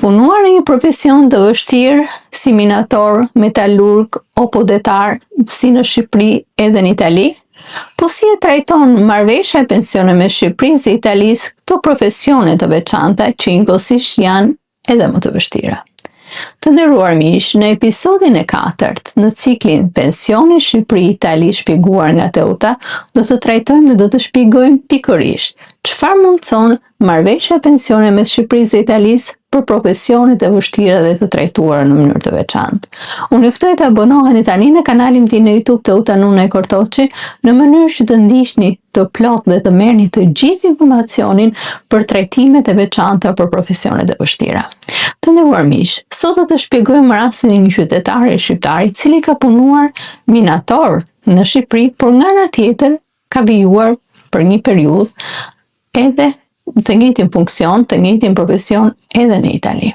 punuar në një profesion të vështirë si minator, metalurg o podetar si në Shqipëri edhe në Itali? Po si e trajton marrëveshja e pensioneve me Shqipërisë dhe Italisë këto profesione të veçanta që njëkohësisht janë edhe më të vështira? Të nderuar miq, në episodin e 4 në ciklin Pensioni Shqipëri-Itali shpjeguar nga Teuta, do të trajtojmë dhe do të shpjegojmë pikërisht çfarë mundson marrëveshja e pensioneve me Shqipërisë dhe Italisë për profesionet e vështira dhe të trajtuara në mënyrë të veçantë. Unë juftoj të abonoheni tani në kanalin tim në YouTube Teuta Nuna e Kortoçi në mënyrë që të ndiqni të plot dhe të merrni të gjithë informacionin për trajtimet e veçanta për profesionet e vështira. Të nderuar miq, sot do të shpjegojmë rastin e një qytetari shqiptar i cili ka punuar minator në Shqipëri, por nga ana tjetër ka vijuar për një periudhë edhe të njëjtin funksion, të njëjtin profesion edhe në Itali.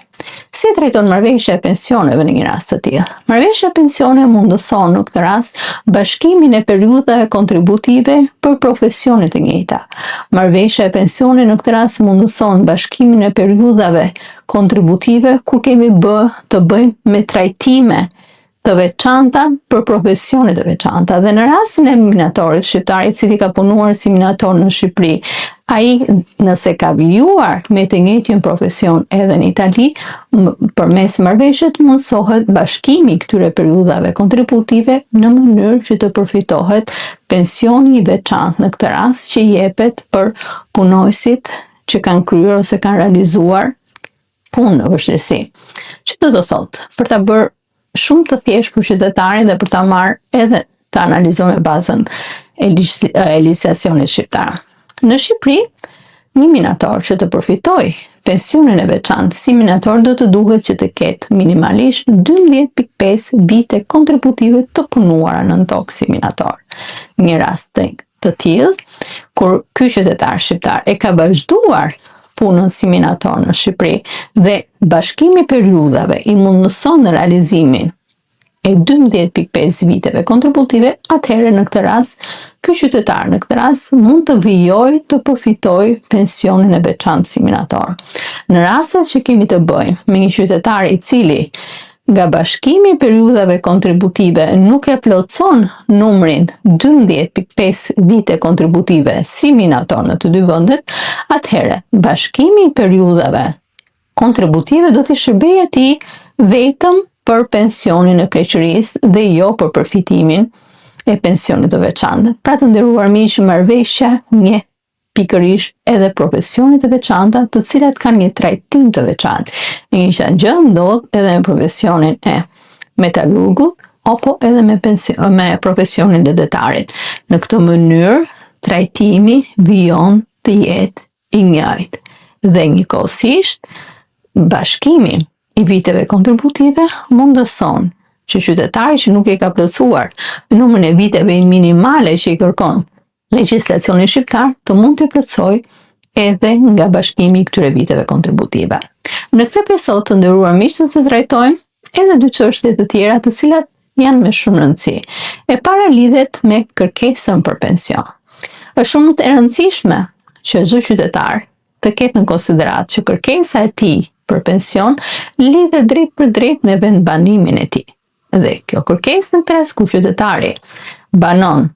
Si trajton marrëveshja e pensioneve në një rast të tillë? Marrëveshja e pensioneve mundëson në këtë rast bashkimin e periudhave kontributive për profesione të njëjta. Marrëveshja e pensioneve në këtë rast mundëson bashkimin e periudhave kontributive kur kemi të bëjmë me trajtime të veçanta për profesione të veçanta. Dhe në rastin e minatorit shqiptar i cili ka punuar si minator në Shqipëri, ai nëse ka vijuar me të njëjtin profesion edhe në Itali, përmes marrëveshjes mundsohet bashkimi i këtyre periudhave kontributive në mënyrë që të përfitohet pensioni i veçantë në këtë rast që jepet për punojësit që kanë kryer ose kanë realizuar punë në vështirësi. Që do të thotë, për ta bërë shumë të thjeshtë për qytetarin dhe për ta marrë edhe të analizuar me bazën e legjislacionit shqiptar. Në Shqipëri, një minator që të përfitojë pensionin e veçantë si minator do të duhet që të ketë minimalisht 12.5 vite kontributive të punuara në tokë si minator. Një rast të tillë, kur ky qytetar shqiptar e ka vazhduar punën si minator në Shqipëri dhe bashkimi periudhave i mundëson në realizimin e 12.5 viteve kontributive, atëherë në këtë rast, ky qytetar në këtë rast mund të vijojë të përfitojë pensionin e veçantë si minator. Në rastet që kemi të bëjmë me një qytetar i cili nga bashkimi i periudhave kontributive nuk e plotson numrin 12.5 vite kontributive si minator në të dy vendet, atëherë bashkimi i periudhave kontributive do t'i shërbejë atij vetëm për pensionin e pleqërisë dhe jo për përfitimin e pensionit të veçantë. Pra të nderuar miq, marrëveshja njeh pikërisht edhe profesionet e veçanta të cilat kanë një trajtim të veçantë. Një gjë ndodh edhe me profesionin e metalurgut apo edhe me profesionin e detarit. Në këtë mënyrë, trajtimi vijon të jetë i njëjtë dhe njëkohësisht bashkimi i viteve kontributive mundëson që qytetari që nuk e ka plotësuar numrin e viteve minimale që i kërkon legjislacioni shqiptar të mund të plotësoj edhe nga bashkimi i këtyre viteve kontributive. Në këtë episod të nderuar miq, do të trajtojmë edhe dy çështje të tjera të cilat janë me shumë rëndësi. E para lidhet me kërkesën për pension. Është shumë e rëndësishme që çdo qytetar të ketë në konsiderat që kërkesa e tij për pension lidhet drejt për drejt me vendbanimin e tij. Dhe kjo kërkesë në rast ku qytetari banon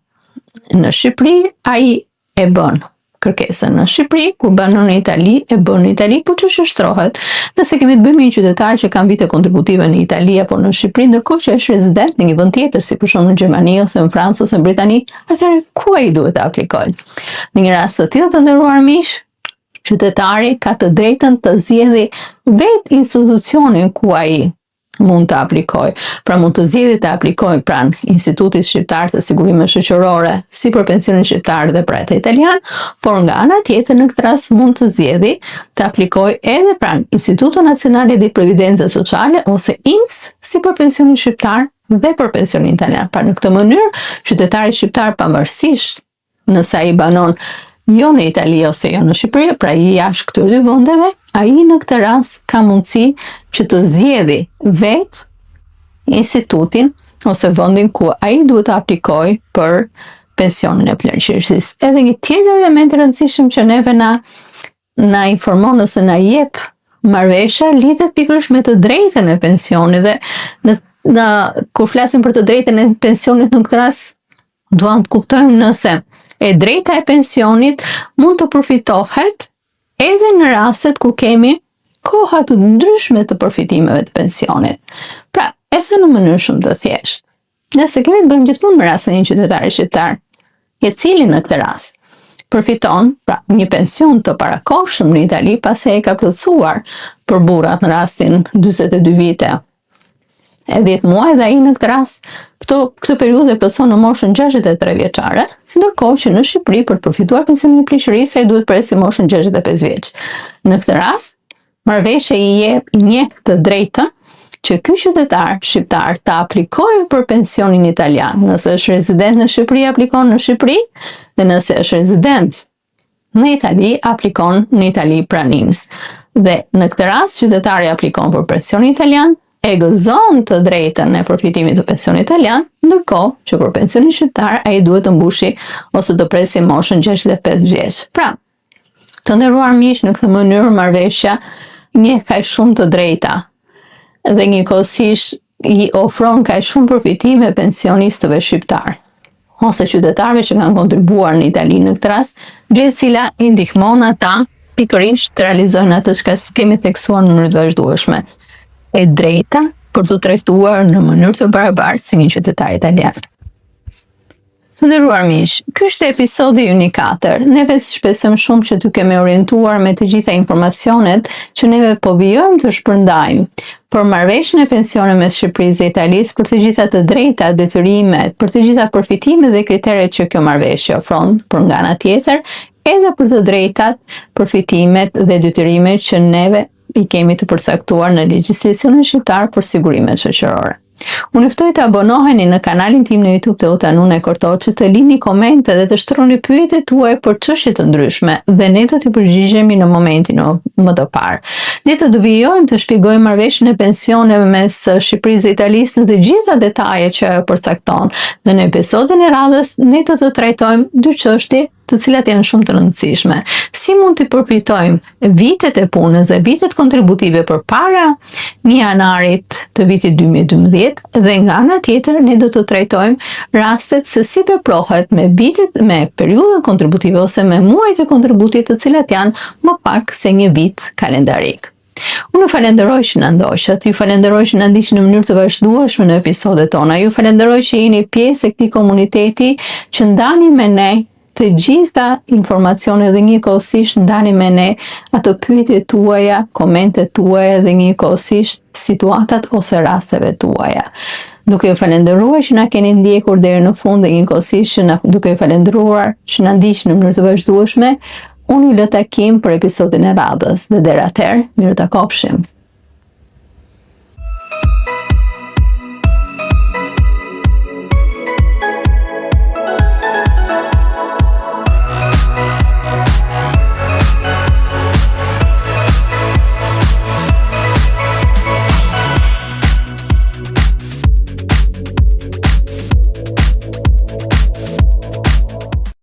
në Shqipëri, ai e bën kërkesën në Shqipëri, kur banon në Itali, e bën në Itali, por që shështrohet nëse kemi të bëjmë një qytetar që kanë vite kontributive në Itali apo në Shqipëri, ndërkohë që është rezident në një vend tjetër, si për shembull në Gjermani ose në Francë ose në Britani, atëherë ku ai duhet të aplikojë? Në një rast të tillë të nderuar miq, qytetari ka të drejtën të zgjedhë vetë institucionin ku ai mund të aplikoj. Pra mund të zgjedhë të aplikoj pranë Institutit Shqiptar të Sigurimeve Shoqërore si për pensionin shqiptar dhe për atë italian, por nga ana tjetër në këtë rast mund të zgjedhë të aplikoj edhe pranë Instituto Nazionale di Previdenza Sociale ose INPS si për pensionin shqiptar dhe për pensionin italian. Pra në këtë mënyrë, qytetari shqiptar pavarësisht nëse ai banon jo në Itali ose jo në Shqipëri, pra i jashtë këtyre dy vendeve, ai në këtë rast ka mundësi që të zgjedhë vetë institutin ose vendin ku ai duhet të aplikojë për pensionin e pleqërisë. Edhe një tjetër element i rëndësishëm që neve na informon ose na jep marrëveshja lidhet pikërisht me të drejtën e pensionit dhe kur flasim për të drejtën e pensionit në këtë rast, duam të kuptojmë nëse e drejta e pensionit mund të përfitohet edhe në rastet kur kemi koha të ndryshme të përfitimeve të pensionit. Pra, edhe në mënyrë shumë të thjeshtë. Nëse kemi të bëjmë gjithmonë me rastin e një qytetari shqiptar, i cili në këtë rast përfiton pra një pension të parakohshëm në Itali pasi e ka plotësuar për burrat në rastin 42 vite e 10 muaj dhe ai në këtë rast këtë periudhë e plotëson në moshën 63 vjeçare, ndërkohë që në Shqipëri për të përfituar pensionin e plishërisë ai duhet presi moshën 65 vjeç. Në këtë rast, marrëveshja i njeh të drejtën që ky qytetar shqiptar të aplikojë për pensionin italian. Nëse është rezident në Shqipëri, aplikon në Shqipëri, dhe nëse është rezident në Itali, aplikon në Itali pranims. Dhe në këtë rast, qytetari aplikon për pensionin italian, e gëzon të drejtën e përfitimit të pensionit italian, ndërkohë që për pensionin shqiptar ai duhet të mbushi ose të presi moshën 65 vjeç. Pra, të nderuar miq, në këtë mënyrë marrëveshja njeh kaq shumë të drejta dhe njëkohësisht i ofron kaq shumë përfitime pensionistëve shqiptar ose qytetarëve që kanë kontribuar në Itali në këtë rast, gjë e cila i ndihmon ata pikërisht të realizojnë atë që kemi theksuar në mënyrë të vazhdueshme, e drejta për të trajtuar në mënyrë të barabartë si një qytetar italian. Të nderuar miq, ky është episodi ynë 4. Neve shpresojmë shumë që t'ju kemi orientuar me të gjitha informacionet që neve po vijojmë të shpërndajmë për marrëveshjen e pensioneve mes Shqipërisë dhe Italisë, për të gjitha të drejtat, detyrimet, për të gjitha përfitimet dhe kriteret që kjo marrëveshje ofron, por nga ana tjetër, edhe për të drejtat, përfitimet dhe detyrimet që neve i kemi të përcaktuar në legjislacionin shqiptar për sigurimet shoqërore. Unë ftoj të abonoheni në kanalin tim në YouTube të Utanune Korto, që të lini komente dhe të shtroni pyetjet tuaja për çështje të ndryshme dhe ne do t'i përgjigjemi në momentin më të parë. Ne do të vijojmë të shpjegojmë marrëveshjen e pensioneve mes Shqipërisë dhe Italisë në të gjitha detajet që ajo përcakton. Dhe në episodin e radhës ne do të trajtojmë dy çështje të cilat janë shumë të rëndësishme. Si mund të përfitojmë vitet e punës dhe vitet kontributive përpara 1 janarit të vitit 2012 dhe nga ana tjetër ne do të trajtojmë rastet se si veprohet me periudhën kontributive ose me muajt e kontributit të cilat janë më pak se një vit kalendarik. Unë falenderoj që na ndoqët, ju falenderoj që na ndiqni në mënyrë të vazhdueshme në episodet tona, ju falenderoj që jeni pjesë e këtij komuniteti që ndani me ne të gjitha informacione dhe njëkohësisht ndani me ne ato pyetje tuaja, komente tuaja dhe njëkohësisht situatat ose rasteve tuaja. Duke ju falenderuar që na keni ndjekur deri në fund dhe njëkohësisht duke ju falenderuar që na ndiqni në mënyrë të vazhdueshme, unë ju lë takim për episodin e radhës dhe deri atëherë, mirë takofshim.